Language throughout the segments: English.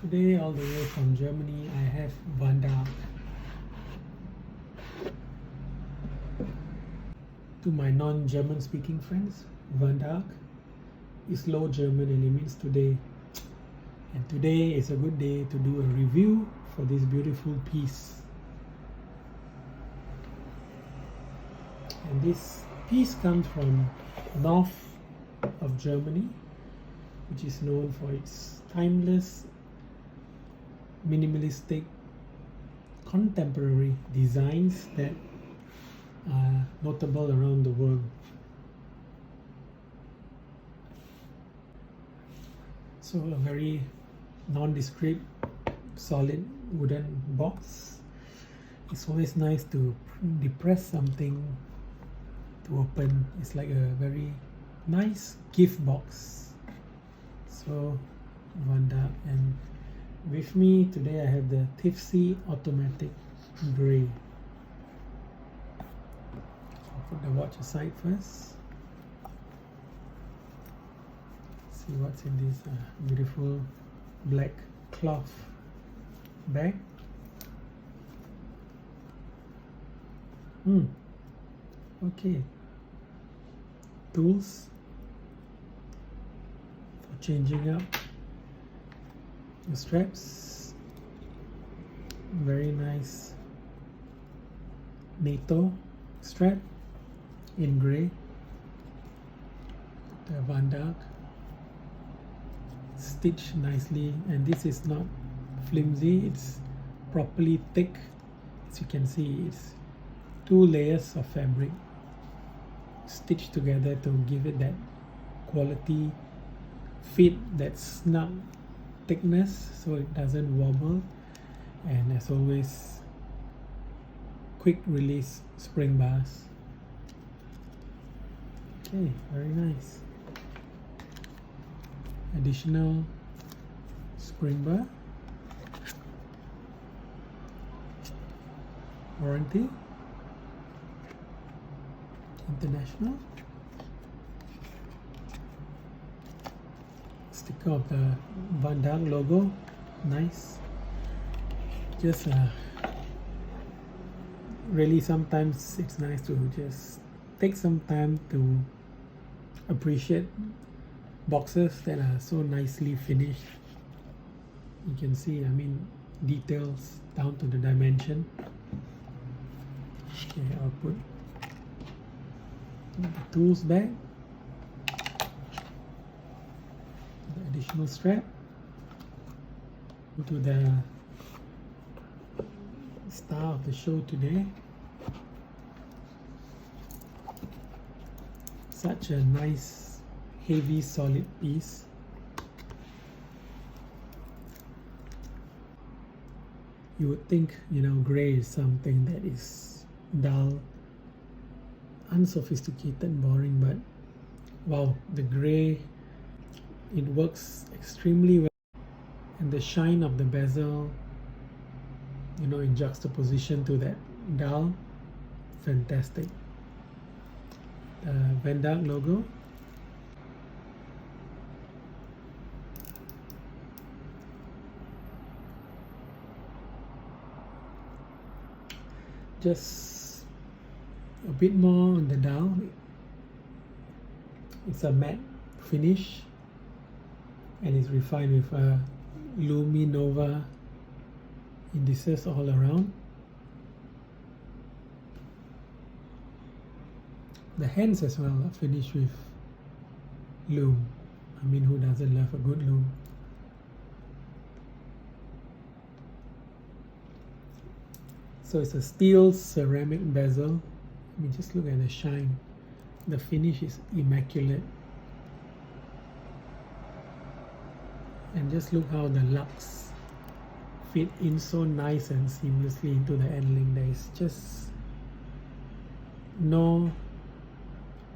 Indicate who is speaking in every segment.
Speaker 1: Today, all the way from Germany, I have Vandaag. To my non-German speaking friends, Vandaag is Low German and it means today. And today is a good day to do a review for this beautiful piece. And this piece comes from north of Germany, which is known for its timeless, minimalistic, contemporary designs that are notable around the world. So a very nondescript, solid wooden box. It's always nice to depress something to open. It's like a very nice gift box. So Vandaag, and with me today I have the Tiefsee automatic gray. I'll put the watch aside first. See what's in this beautiful black cloth bag. Okay. Tools for changing up the straps. Very nice Nato strap in grey. The Vandaag stitched nicely, and this is not flimsy, it's properly thick. As you can see, it's 2 layers of fabric stitched together to give it that quality fit, that snug thickness, so it doesn't wobble. And as always, quick release spring bars. Okay, very nice. Additional spring bar. Warranty. International. Sticker of the Vandaag logo. Nice. Just really sometimes it's nice to just take some time to appreciate boxes that are so nicely finished. You can see, details down to the dimension. Okay, I'll put the tools back, the additional strap. Go to the star of the show today. Such a nice, heavy, solid piece. You would think, gray is something that is dull, unsophisticated, boring, but wow, the gray, it works extremely well. And the shine of the bezel, in juxtaposition to that dull, fantastic. The Vandaag logo. Just a bit more on the dial. It's a matte finish and it's refined with Luminova indices all around. The hands as well are finished with loom. Who doesn't love a good loom? So it's a steel ceramic bezel. Just look at the shine. The finish is immaculate. And just look how the lugs fit in so nice and seamlessly into the end link. There is just no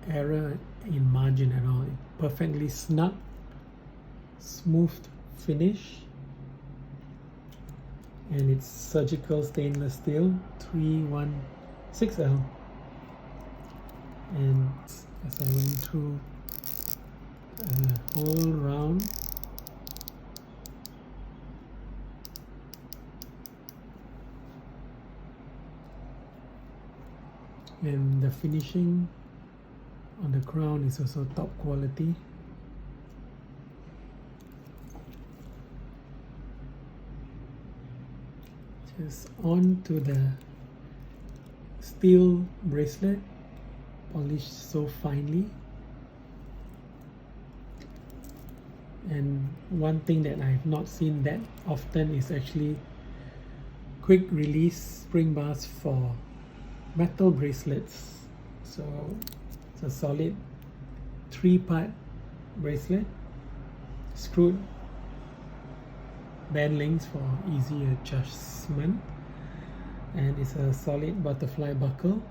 Speaker 1: error in margin at all. Perfectly snug, smooth finish. And it's surgical stainless steel 316L. And as I went through a whole round, and the finishing on the crown is also top quality. Just on to the steel bracelet, polished so finely. And one thing that I've not seen that often is actually quick release spring bars for metal bracelets. So it's a solid 3-part bracelet, screwed band links for easy adjustment, and it's a solid butterfly buckle.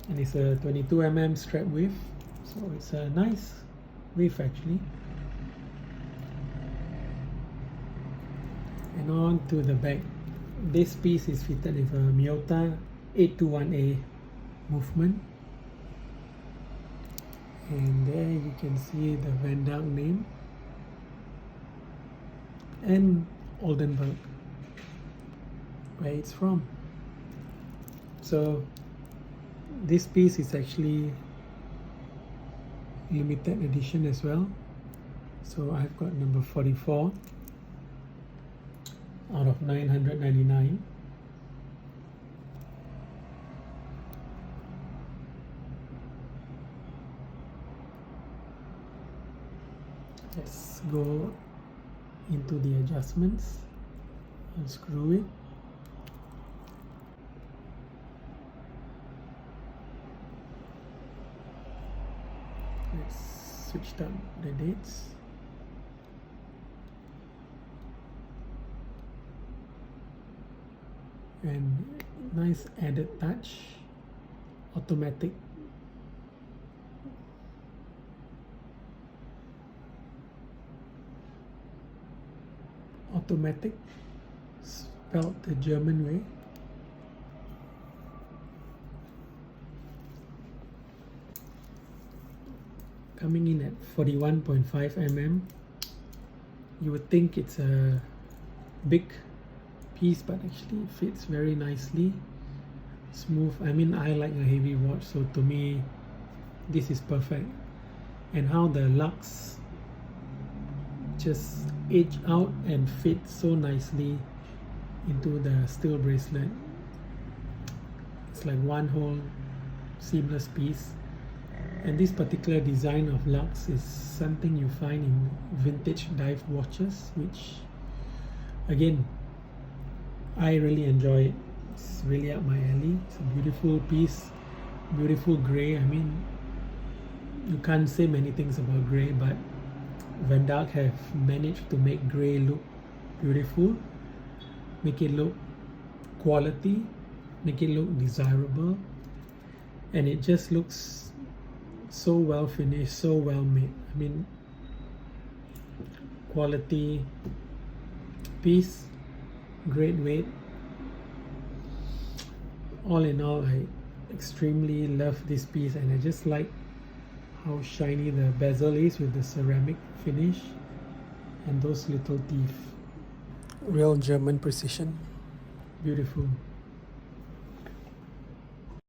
Speaker 1: And it's a 22 mm strap width, so it's a nice width actually. And on to the back. This piece is fitted with a Miyota 821A movement, and there you can see the Vandaag name and Oldenburg, where it's from. So this piece is actually limited edition as well, so I've got number 44 out of 999. Let's go into the adjustments. Unscrew it. Let's switch up the dates. And nice added touch, automatic. Automatic, spelled the German way. Coming in at 41.5 mm. You would think it's a big piece, but actually it fits very nicely, smooth. I mean, I like a heavy watch, so to me this is perfect. And how the lugs just edge out and fit so nicely into the steel bracelet. It's like one whole seamless piece. And this particular design of lugs is something you find in vintage dive watches, which again, I really enjoy it. It's really up my alley. It's a beautiful piece, beautiful grey. I mean, you can't say many things about grey, but Vandaag have managed to make grey look beautiful, make it look quality, make it look desirable, and it just looks so well finished, so well made. I mean, quality piece, great weight. All in all, I extremely love this piece, and I just like how shiny the bezel is with the ceramic finish and those little teeth. Real German precision. Beautiful.